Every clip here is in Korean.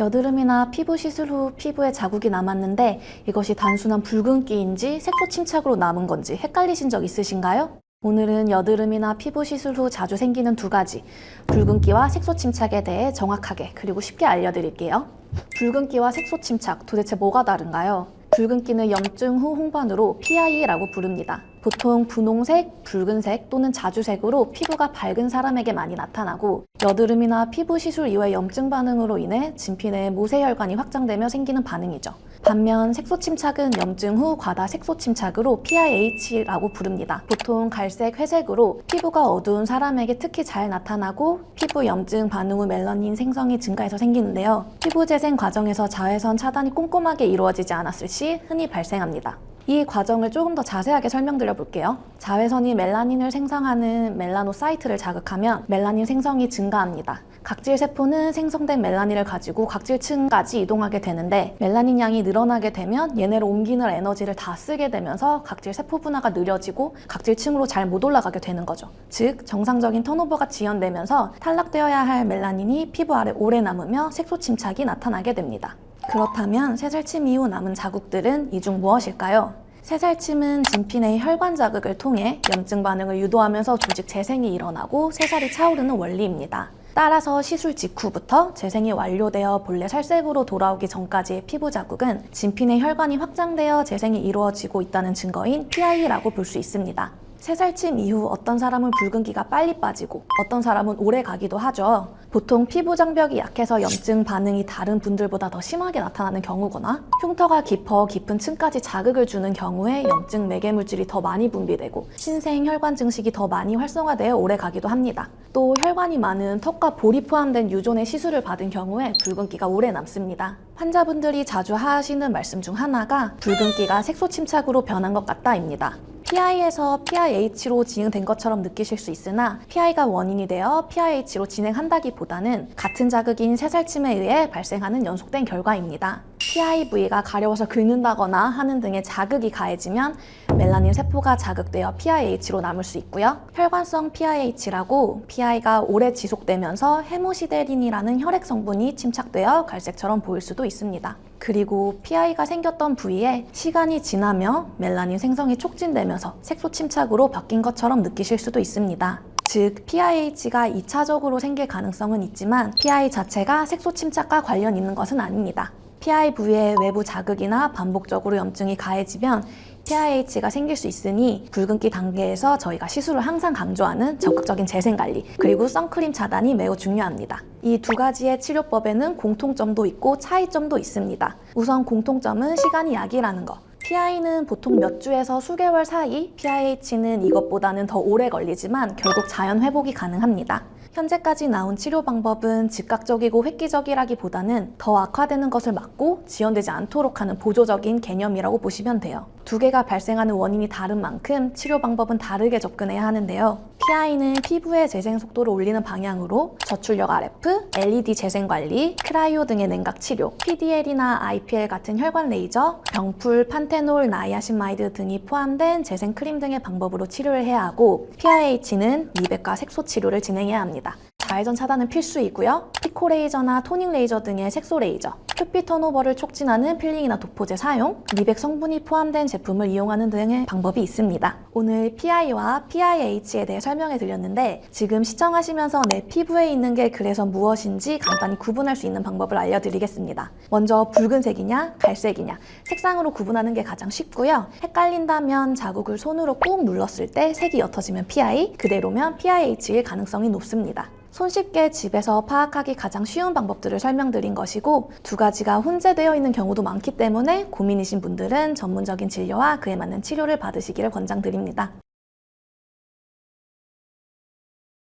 여드름이나 피부 시술 후 피부에 자국이 남았는데 이것이 단순한 붉은기인지 색소 침착으로 남은 건지 헷갈리신 적 있으신가요? 오늘은 여드름이나 피부 시술 후 자주 생기는 두 가지, 붉은기와 색소 침착에 대해 정확하게 그리고 쉽게 알려드릴게요. 붉은기와 색소 침착, 도대체 뭐가 다른가요? 붉은기는 염증 후 홍반으로 PI라고 부릅니다. 보통 분홍색, 붉은색 또는 자주색으로 피부가 밝은 사람에게 많이 나타나고 여드름이나 피부 시술 이후의 염증 반응으로 인해 진피 내에 모세혈관이 확장되며 생기는 반응이죠. 반면 색소 침착은 염증 후 과다 색소 침착으로 PIH라고 부릅니다. 보통 갈색, 회색으로 피부가 어두운 사람에게 특히 잘 나타나고 피부 염증 반응 후 멜라닌 생성이 증가해서 생기는데요. 피부 재생 과정에서 자외선 차단이 꼼꼼하게 이루어지지 않았을 시 흔히 발생합니다. 이 과정을 조금 더 자세하게 설명드려 볼게요. 자외선이 멜라닌을 생성하는 멜라노사이트를 자극하면 멜라닌 생성이 증가합니다. 각질 세포는 생성된 멜라닌을 가지고 각질층까지 이동하게 되는데 멜라닌 양이 늘어나게 되면 얘네를 옮기는 에너지를 다 쓰게 되면서 각질 세포 분화가 느려지고 각질층으로 잘 못 올라가게 되는 거죠. 즉 정상적인 턴오버가 지연되면서 탈락되어야 할 멜라닌이 피부 아래 오래 남으며 색소 침착이 나타나게 됩니다. 그렇다면 새살침 이후 남은 자국들은 이 중 무엇일까요? 새살침은 진피 내 혈관 자극을 통해 염증 반응을 유도하면서 조직 재생이 일어나고 새살이 차오르는 원리입니다. 따라서 시술 직후부터 재생이 완료되어 본래 살색으로 돌아오기 전까지의 피부 자국은 진피 내 혈관이 확장되어 재생이 이루어지고 있다는 증거인 PI라고 볼 수 있습니다. 새살침 이후 어떤 사람은 붉은기가 빨리 빠지고 어떤 사람은 오래 가기도 하죠. 보통 피부 장벽이 약해서 염증 반응이 다른 분들보다 더 심하게 나타나는 경우거나 흉터가 깊은 층까지 자극을 주는 경우에 염증 매개 물질이 더 많이 분비되고 신생 혈관 증식이 더 많이 활성화되어 오래 가기도 합니다. 또 혈관이 많은 턱과 볼이 포함된 유존의 시술을 받은 경우에 붉은기가 오래 남습니다. 환자분들이 자주 하시는 말씀 중 하나가 붉은기가 색소 침착으로 변한 것 같다입니다. PI에서 PIH로 진행된 것처럼 느끼실 수 있으나 PI가 원인이 되어 PIH로 진행한다기보다는 같은 자극인 새살침에 의해 발생하는 연속된 결과입니다. PI 부위가 가려워서 긁는다거나 하는 등의 자극이 가해지면 멜라닌 세포가 자극되어 PIH로 남을 수 있고요. 혈관성 PIH라고 PI가 오래 지속되면서 헤모시데린이라는 혈액 성분이 침착되어 갈색처럼 보일 수도 있습니다. 그리고 PI가 생겼던 부위에 시간이 지나며 멜라닌 생성이 촉진되면서 색소 침착으로 바뀐 것처럼 느끼실 수도 있습니다. 즉, PIH가 2차적으로 생길 가능성은 있지만 PI 자체가 색소 침착과 관련 있는 것은 아닙니다. PI 부위에 외부 자극이나 반복적으로 염증이 가해지면 PIH가 생길 수 있으니 붉은기 단계에서 저희가 시술을 항상 강조하는 적극적인 재생관리 그리고 선크림 차단이 매우 중요합니다. 이 두 가지의 치료법에는 공통점도 있고 차이점도 있습니다. 우선 공통점은 시간이 약이라는 거. PI는 보통 몇 주에서 수개월 사이, PIH는 이것보다는 더 오래 걸리지만 결국 자연 회복이 가능합니다. 현재까지 나온 치료 방법은 즉각적이고 획기적이라기보다는 더 악화되는 것을 막고 지연되지 않도록 하는 보조적인 개념이라고 보시면 돼요. 두 개가 발생하는 원인이 다른 만큼 치료 방법은 다르게 접근해야 하는데요. PI는 피부의 재생 속도를 올리는 방향으로 저출력 RF, LED 재생 관리, 크라이오 등의 냉각 치료, PDL이나 IPL 같은 혈관 레이저, 병풀, 판테놀, 나이아신마이드 등이 포함된 재생 크림 등의 방법으로 치료를 해야 하고 PIH는 미백과 색소 치료를 진행해야 합니다. 자외선 차단은 필수이고요. 피코 레이저나 토닝 레이저 등의 색소 레이저, 표피 턴오버를 촉진하는 필링이나 도포제 사용, 미백 성분이 포함된 제품을 이용하는 등의 방법이 있습니다. 오늘 PI와 PIH에 대해 설명해 드렸는데 지금 시청하시면서 내 피부에 있는 게 그래서 무엇인지 간단히 구분할 수 있는 방법을 알려드리겠습니다. 먼저 붉은색이냐 갈색이냐 색상으로 구분하는 게 가장 쉽고요. 헷갈린다면 자국을 손으로 꾹 눌렀을 때 색이 옅어지면 PI, 그대로면 PIH일 가능성이 높습니다. 손쉽게 집에서 파악하기 가장 쉬운 방법들을 설명드린 것이고 두 가지가 혼재되어 있는 경우도 많기 때문에 고민이신 분들은 전문적인 진료와 그에 맞는 치료를 받으시기를 권장드립니다.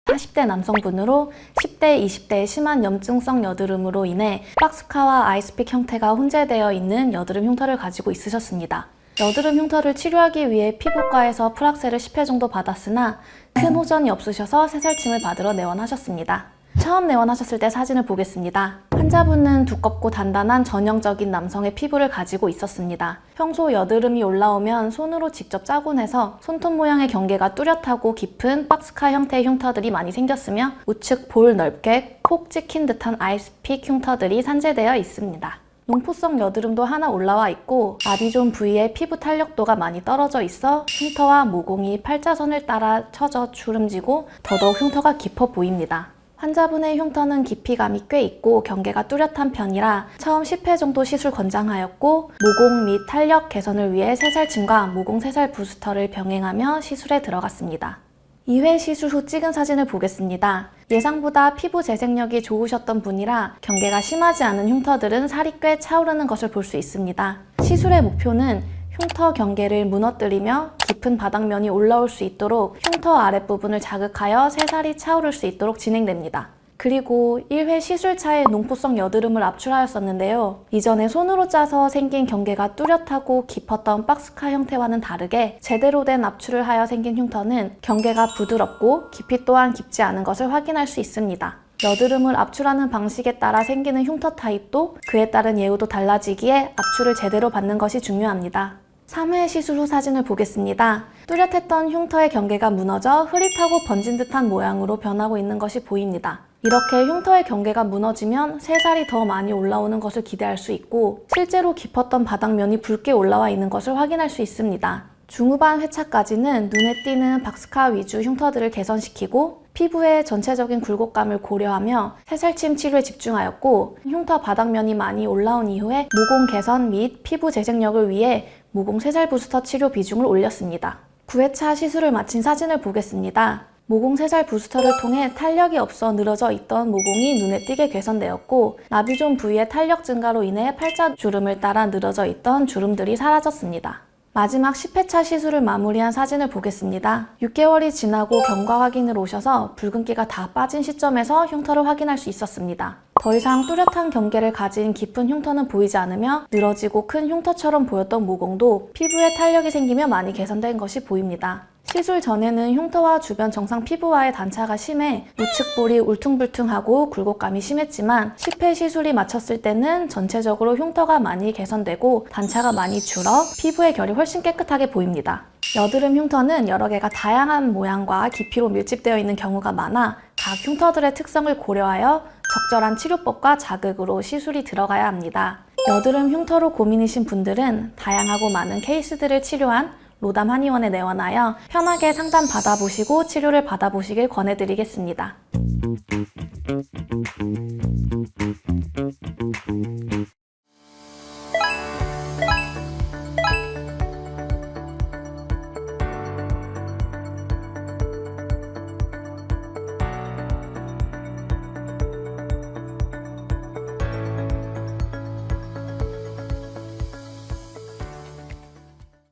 40대 남성분으로 10대, 20대의 심한 염증성 여드름으로 인해 박스카와 아이스픽 형태가 혼재되어 있는 여드름 흉터를 가지고 있으셨습니다. 여드름 흉터를 치료하기 위해 피부과에서 프락셀을 10회 정도 받았으나 큰 호전이 없으셔서 새살침을 받으러 내원하셨습니다. 처음 내원하셨을 때 사진을 보겠습니다. 환자분은 두껍고 단단한 전형적인 남성의 피부를 가지고 있었습니다. 평소 여드름이 올라오면 손으로 직접 짜곤 해서 손톱 모양의 경계가 뚜렷하고 깊은 박스카 형태의 흉터들이 많이 생겼으며 우측 볼 넓게 콕 찍힌 듯한 아이스픽 흉터들이 산재되어 있습니다. 농포성 여드름도 하나 올라와 있고 나비존 부위의 피부 탄력도가 많이 떨어져 있어 흉터와 모공이 팔자선을 따라 처져 주름지고 더더욱 흉터가 깊어 보입니다. 환자분의 흉터는 깊이감이 꽤 있고 경계가 뚜렷한 편이라 처음 10회 정도 시술 권장하였고 모공 및 탄력 개선을 위해 새살침과 모공 새살 부스터를 병행하며 시술에 들어갔습니다. 2회 시술 후 찍은 사진을 보겠습니다. 예상보다 피부 재생력이 좋으셨던 분이라 경계가 심하지 않은 흉터들은 살이 꽤 차오르는 것을 볼 수 있습니다. 시술의 목표는 흉터 경계를 무너뜨리며 깊은 바닥면이 올라올 수 있도록 흉터 아랫부분을 자극하여 새살이 차오를 수 있도록 진행됩니다. 그리고 1회 시술차에 농포성 여드름을 압출하였었는데요. 이전에 손으로 짜서 생긴 경계가 뚜렷하고 깊었던 박스카 형태와는 다르게 제대로 된 압출을 하여 생긴 흉터는 경계가 부드럽고 깊이 또한 깊지 않은 것을 확인할 수 있습니다. 여드름을 압출하는 방식에 따라 생기는 흉터 타입도 그에 따른 예후도 달라지기에 압출을 제대로 받는 것이 중요합니다. 3회 시술 후 사진을 보겠습니다. 뚜렷했던 흉터의 경계가 무너져 흐릿하고 번진 듯한 모양으로 변하고 있는 것이 보입니다. 이렇게 흉터의 경계가 무너지면 새살이 더 많이 올라오는 것을 기대할 수 있고 실제로 깊었던 바닥면이 붉게 올라와 있는 것을 확인할 수 있습니다. 중후반 회차까지는 눈에 띄는 박스카 위주 흉터들을 개선시키고 피부의 전체적인 굴곡감을 고려하며 새살침 치료에 집중하였고 흉터 바닥면이 많이 올라온 이후에 모공 개선 및 피부 재생력을 위해 모공 새살 부스터 치료 비중을 올렸습니다. 9회차 시술을 마친 사진을 보겠습니다. 모공 새살 부스터를 통해 탄력이 없어 늘어져 있던 모공이 눈에 띄게 개선되었고 나비존 부위의 탄력 증가로 인해 팔자 주름을 따라 늘어져 있던 주름들이 사라졌습니다. 마지막 10회차 시술을 마무리한 사진을 보겠습니다. 6개월이 지나고 경과 확인을 오셔서 붉은기가 다 빠진 시점에서 흉터를 확인할 수 있었습니다. 더 이상 뚜렷한 경계를 가진 깊은 흉터는 보이지 않으며 늘어지고 큰 흉터처럼 보였던 모공도 피부에 탄력이 생기며 많이 개선된 것이 보입니다. 시술 전에는 흉터와 주변 정상 피부와의 단차가 심해 우측 볼이 울퉁불퉁하고 굴곡감이 심했지만 10회 시술이 마쳤을 때는 전체적으로 흉터가 많이 개선되고 단차가 많이 줄어 피부의 결이 훨씬 깨끗하게 보입니다. 여드름 흉터는 여러 개가 다양한 모양과 깊이로 밀집되어 있는 경우가 많아 각 흉터들의 특성을 고려하여 적절한 치료법과 자극으로 시술이 들어가야 합니다. 여드름 흉터로 고민이신 분들은 다양하고 많은 케이스들을 치료한 로담 한의원에 내원하여 편하게 상담 받아보시고 치료를 받아보시길 권해드리겠습니다.